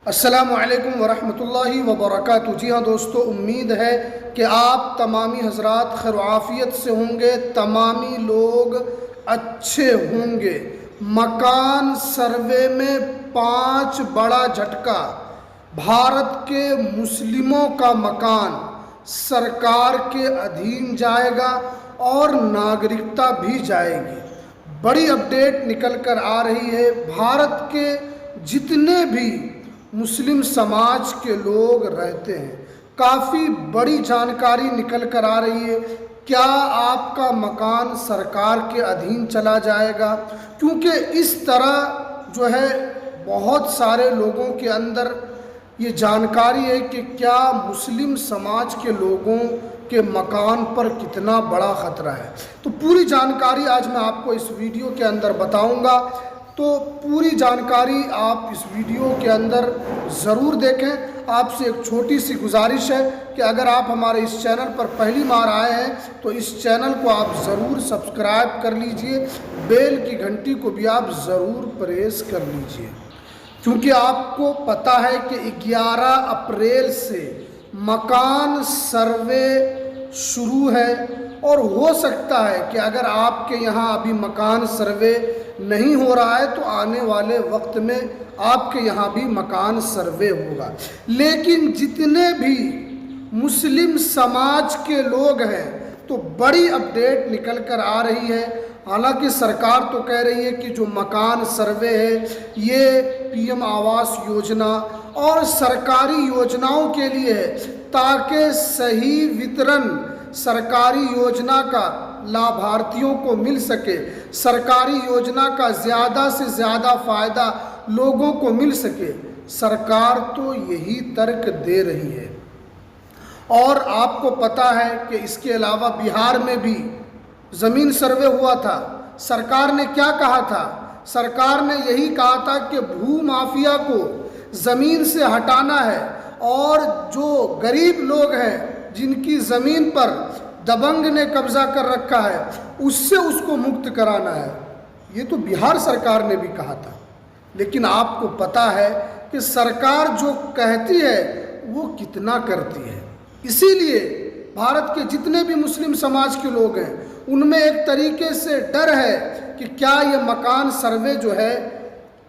अस्सलामु अलैकुम वरहमतुल्लाहि वबरकातुहू। जी हाँ दोस्तों, उम्मीद है कि आप तमामी हजरात खैर आफियत से होंगे, तमामी लोग अच्छे होंगे। मकान सर्वे में 5 बड़ा झटका। भारत के मुस्लिमों का मकान सरकार के अधीन जाएगा और नागरिकता भी जाएगी। बड़ी अपडेट निकल कर आ रही है। भारत के जितने भी मुस्लिम समाज के लोग रहते हैं, काफ़ी बड़ी जानकारी निकल कर आ रही है। क्या आपका मकान सरकार के अधीन चला जाएगा? क्योंकि इस तरह जो है बहुत सारे लोगों के अंदर ये जानकारी है कि क्या मुस्लिम समाज के लोगों के मकान पर कितना बड़ा ख़तरा है। तो पूरी जानकारी आज मैं आपको इस वीडियो के अंदर बताऊंगा। तो पूरी जानकारी आप इस वीडियो के अंदर ज़रूर देखें। आपसे एक छोटी सी गुजारिश है कि अगर आप हमारे इस चैनल पर पहली बार आए हैं तो इस चैनल को आप ज़रूर सब्सक्राइब कर लीजिए, बेल की घंटी को भी आप ज़रूर प्रेस कर लीजिए, क्योंकि आपको पता है कि 11 अप्रैल से मकान सर्वे शुरू है और हो सकता है कि अगर आपके यहाँ अभी मकान सर्वे नहीं हो रहा है तो आने वाले वक्त में आपके यहाँ भी मकान सर्वे होगा। लेकिन जितने भी मुस्लिम समाज के लोग हैं तो बड़ी अपडेट निकल कर आ रही है। हालांकि सरकार तो कह रही है कि जो मकान सर्वे है ये पीएम आवास योजना और सरकारी योजनाओं के लिए है, ताकि सही वितरण सरकारी योजना का लाभार्थियों को मिल सके, सरकारी योजना का ज़्यादा से ज़्यादा फ़ायदा लोगों को मिल सके। सरकार तो यही तर्क दे रही है। और आपको पता है कि इसके अलावा बिहार में भी ज़मीन सर्वे हुआ था। सरकार ने क्या कहा था? सरकार ने यही कहा था कि भू माफिया को ज़मीन से हटाना है और जो गरीब लोग हैं जिनकी ज़मीन पर दबंग ने कब्जा कर रखा है उससे उसको मुक्त कराना है। ये तो बिहार सरकार ने भी कहा था। लेकिन आपको पता है कि सरकार जो कहती है वो कितना करती है। इसीलिए भारत के जितने भी मुस्लिम समाज के लोग हैं उनमें एक तरीके से डर है कि क्या ये मकान सर्वे जो है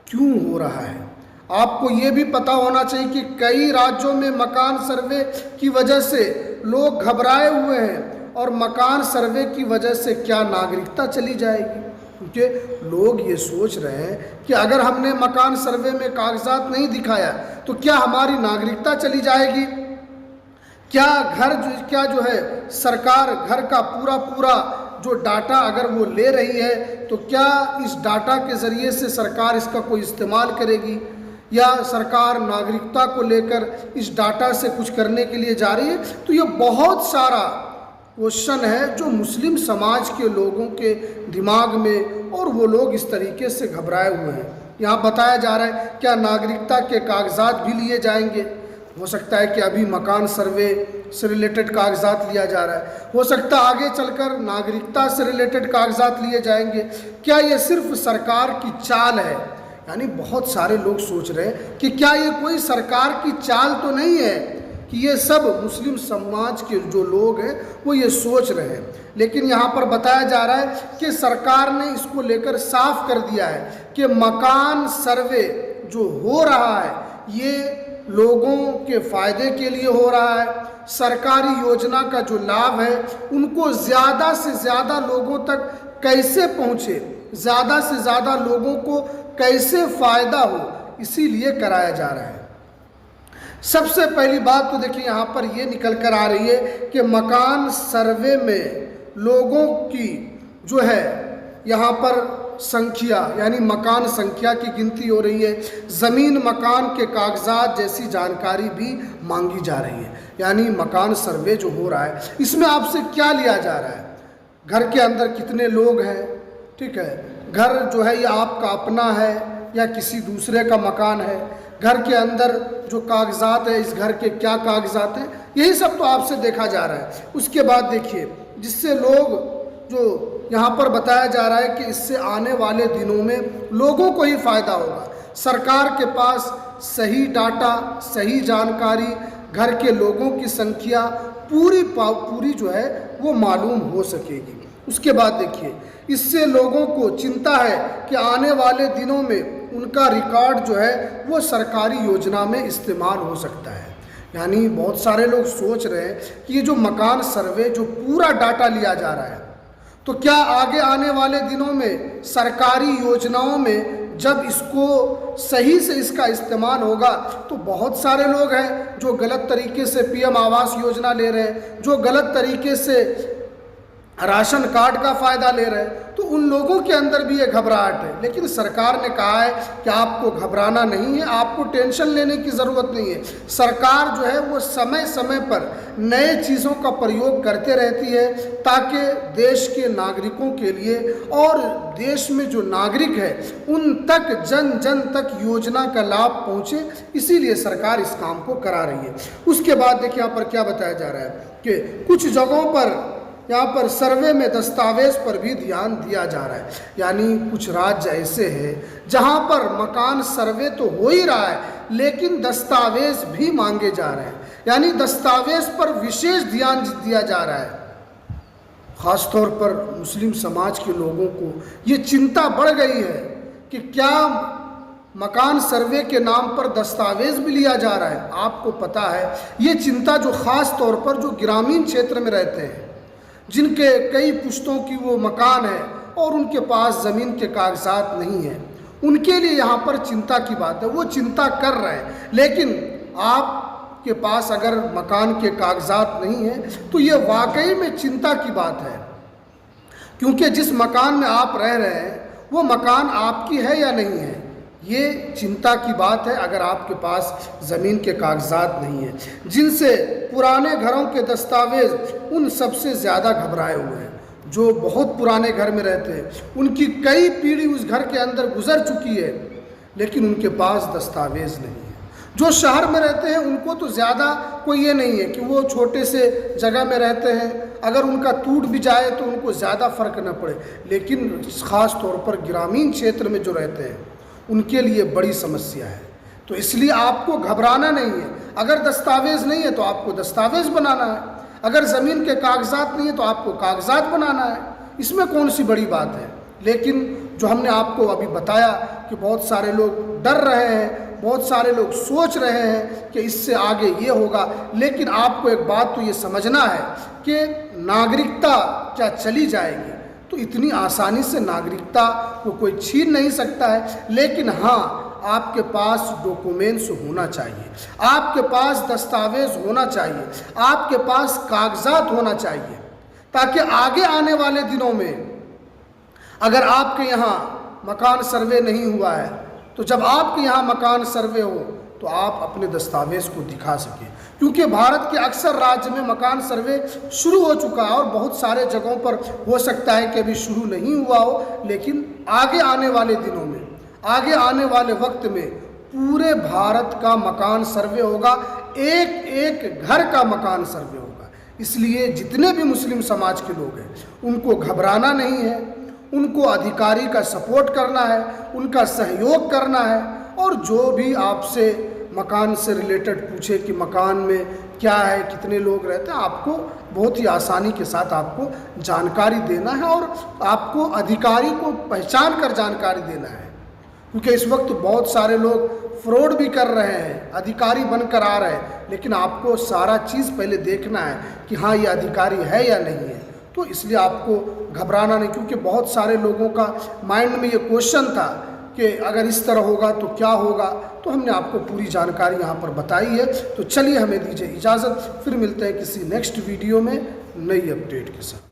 क्यों हो रहा है। आपको ये भी पता होना चाहिए कि कई राज्यों में मकान सर्वे की वजह से लोग घबराए हुए हैं और मकान सर्वे की वजह से क्या नागरिकता चली जाएगी। क्योंकि लोग ये सोच रहे हैं कि अगर हमने मकान सर्वे में कागजात नहीं दिखाया तो क्या हमारी नागरिकता चली जाएगी। क्या जो है सरकार घर का पूरा जो डाटा अगर वो ले रही है तो क्या इस डाटा के ज़रिए से सरकार इसका कोई इस्तेमाल करेगी, या सरकार नागरिकता को लेकर इस डाटा से कुछ करने के लिए जा रही है। तो ये बहुत सारा क्वेश्चन है जो मुस्लिम समाज के लोगों के दिमाग में, और वो लोग इस तरीके से घबराए हुए हैं। यहाँ बताया जा रहा है क्या नागरिकता के कागजात भी लिए जाएंगे। हो सकता है कि अभी मकान सर्वे से रिलेटेड कागजात लिया जा रहा है, हो सकता है आगे चलकर नागरिकता से रिलेटेड कागजात लिए जाएंगे। क्या ये सिर्फ सरकार की चाल है? यानी बहुत सारे लोग सोच रहे हैं कि क्या ये कोई सरकार की चाल तो नहीं है कि ये सब मुस्लिम समाज के जो लोग हैं वो ये सोच रहे हैं। लेकिन यहाँ पर बताया जा रहा है कि सरकार ने इसको लेकर साफ कर दिया है कि मकान सर्वे जो हो रहा है ये लोगों के फ़ायदे के लिए हो रहा है। सरकारी योजना का जो लाभ है उनको ज़्यादा से ज़्यादा लोगों तक कैसे पहुँचे, ज़्यादा से ज़्यादा लोगों को कैसे फ़ायदा हो, इसीलिए कराया जा रहा है। सबसे पहली बात तो देखिए यहाँ पर ये निकल कर आ रही है कि मकान सर्वे में लोगों की जो है यहाँ पर संख्या यानी मकान संख्या की गिनती हो रही है। ज़मीन मकान के कागजात जैसी जानकारी भी मांगी जा रही है। यानी मकान सर्वे जो हो रहा है इसमें आपसे क्या लिया जा रहा है? घर के अंदर कितने लोग हैं, ठीक है, घर जो है ये आपका अपना है या किसी दूसरे का मकान है, घर के अंदर जो कागजात है इस घर के क्या कागजात हैं, यही सब तो आपसे देखा जा रहा है। उसके बाद देखिए जिससे लोग जो यहाँ पर बताया जा रहा है कि इससे आने वाले दिनों में लोगों को ही फ़ायदा होगा। सरकार के पास सही डाटा, सही जानकारी, घर के लोगों की संख्या पूरी जो है वो मालूम हो सकेगी। उसके बाद देखिए, इससे लोगों को चिंता है कि आने वाले दिनों में उनका रिकॉर्ड जो है वो सरकारी योजना में इस्तेमाल हो सकता है। यानी बहुत सारे लोग सोच रहे हैं कि ये जो मकान सर्वे जो पूरा डाटा लिया जा रहा है, तो क्या आगे आने वाले दिनों में सरकारी योजनाओं में जब इसको सही से इसका इस्तेमाल होगा तो बहुत सारे लोग हैं जो गलत तरीके से पीएम आवास योजना ले रहे हैं, जो गलत तरीके से राशन कार्ड का फ़ायदा ले रहे हैं, तो उन लोगों के अंदर भी ये घबराहट है। लेकिन सरकार ने कहा है कि आपको घबराना नहीं है, आपको टेंशन लेने की ज़रूरत नहीं है। सरकार जो है वो समय समय पर नए चीज़ों का प्रयोग करते रहती है ताकि देश के नागरिकों के लिए और देश में जो नागरिक है उन तक जन जन तक योजना का लाभ पहुँचे, इसीलिए सरकार इस काम को करा रही है। उसके बाद देखिए यहाँ पर क्या बताया जा रहा है कि कुछ जगहों पर यहाँ पर सर्वे में दस्तावेज पर भी ध्यान दिया जा रहा है। यानी कुछ राज्य ऐसे हैं जहाँ पर मकान सर्वे तो हो ही रहा है लेकिन दस्तावेज भी मांगे जा रहे हैं, यानी दस्तावेज पर विशेष ध्यान दिया जा रहा है। ख़ासतौर पर मुस्लिम समाज के लोगों को ये चिंता बढ़ गई है कि क्या मकान सर्वे के नाम पर दस्तावेज भी लिया जा रहा है। आपको पता है ये चिंता जो ख़ास तौर पर जो ग्रामीण क्षेत्र में रहते हैं, जिनके कई पुश्तों की वो मकान है और उनके पास ज़मीन के कागजात नहीं हैं, उनके लिए यहाँ पर चिंता की बात है। वो चिंता कर रहे हैं, लेकिन आपके पास अगर मकान के कागजात नहीं हैं तो ये वाकई में चिंता की बात है, क्योंकि जिस मकान में आप रह रहे हैं वो मकान आपकी है या नहीं है, ये चिंता की बात है अगर आपके पास ज़मीन के कागजात नहीं हैं। जिनसे पुराने घरों के दस्तावेज उन सबसे ज़्यादा घबराए हुए हैं। जो बहुत पुराने घर में रहते हैं, उनकी कई पीढ़ी उस घर के अंदर गुजर चुकी है लेकिन उनके पास दस्तावेज नहीं है। जो शहर में रहते हैं उनको तो ज़्यादा कोई ये नहीं है कि वो छोटे से जगह में रहते हैं, अगर उनका टूट भी जाए तो उनको ज़्यादा फ़र्क न पड़े। लेकिन ख़ास तौर पर ग्रामीण क्षेत्र में जो रहते हैं उनके लिए बड़ी समस्या है। तो इसलिए आपको घबराना नहीं है। अगर दस्तावेज नहीं है तो आपको दस्तावेज बनाना है, अगर ज़मीन के कागजात नहीं है तो आपको कागजात बनाना है। इसमें कौन सी बड़ी बात है। लेकिन जो हमने आपको अभी बताया कि बहुत सारे लोग डर रहे हैं, बहुत सारे लोग सोच रहे हैं कि इससे आगे ये होगा, लेकिन आपको एक बात तो ये समझना है कि नागरिकता क्या चली जाएगी तो इतनी आसानी से नागरिकता को कोई छीन नहीं सकता है। लेकिन हाँ, आपके पास डॉक्यूमेंट्स होना चाहिए, आपके पास दस्तावेज होना चाहिए, आपके पास कागजात होना चाहिए, ताकि आगे आने वाले दिनों में अगर आपके यहाँ मकान सर्वे नहीं हुआ है तो जब आपके यहाँ मकान सर्वे हो तो आप अपने दस्तावेज को दिखा सकें। क्योंकि भारत के अक्सर राज्य में मकान सर्वे शुरू हो चुका है और बहुत सारे जगहों पर हो सकता है कि अभी शुरू नहीं हुआ हो, लेकिन आगे आने वाले दिनों में, आगे आने वाले वक्त में पूरे भारत का मकान सर्वे होगा, एक एक घर का मकान सर्वे होगा। इसलिए जितने भी मुस्लिम समाज के लोग हैं उनको घबराना नहीं है, उनको अधिकारी का सपोर्ट करना है, उनका सहयोग करना है। और जो भी आपसे मकान से रिलेटेड पूछे कि मकान में क्या है, कितने लोग रहते हैं, आपको बहुत ही आसानी के साथ आपको जानकारी देना है और आपको अधिकारी को पहचान कर जानकारी देना है। क्योंकि इस वक्त बहुत सारे लोग फ्रॉड भी कर रहे हैं, अधिकारी बनकर आ रहे हैं, लेकिन आपको सारा चीज़ पहले देखना है कि हाँ ये अधिकारी है या नहीं है। तो इसलिए आपको घबराना नहीं, क्योंकि बहुत सारे लोगों का माइंड में ये क्वेश्चन था कि अगर इस तरह होगा तो क्या होगा। तो हमने आपको पूरी जानकारी यहाँ पर बताई है। तो चलिए हमें दीजिए इजाज़त, फिर मिलते हैं किसी नेक्स्ट वीडियो में नई अपडेट के साथ।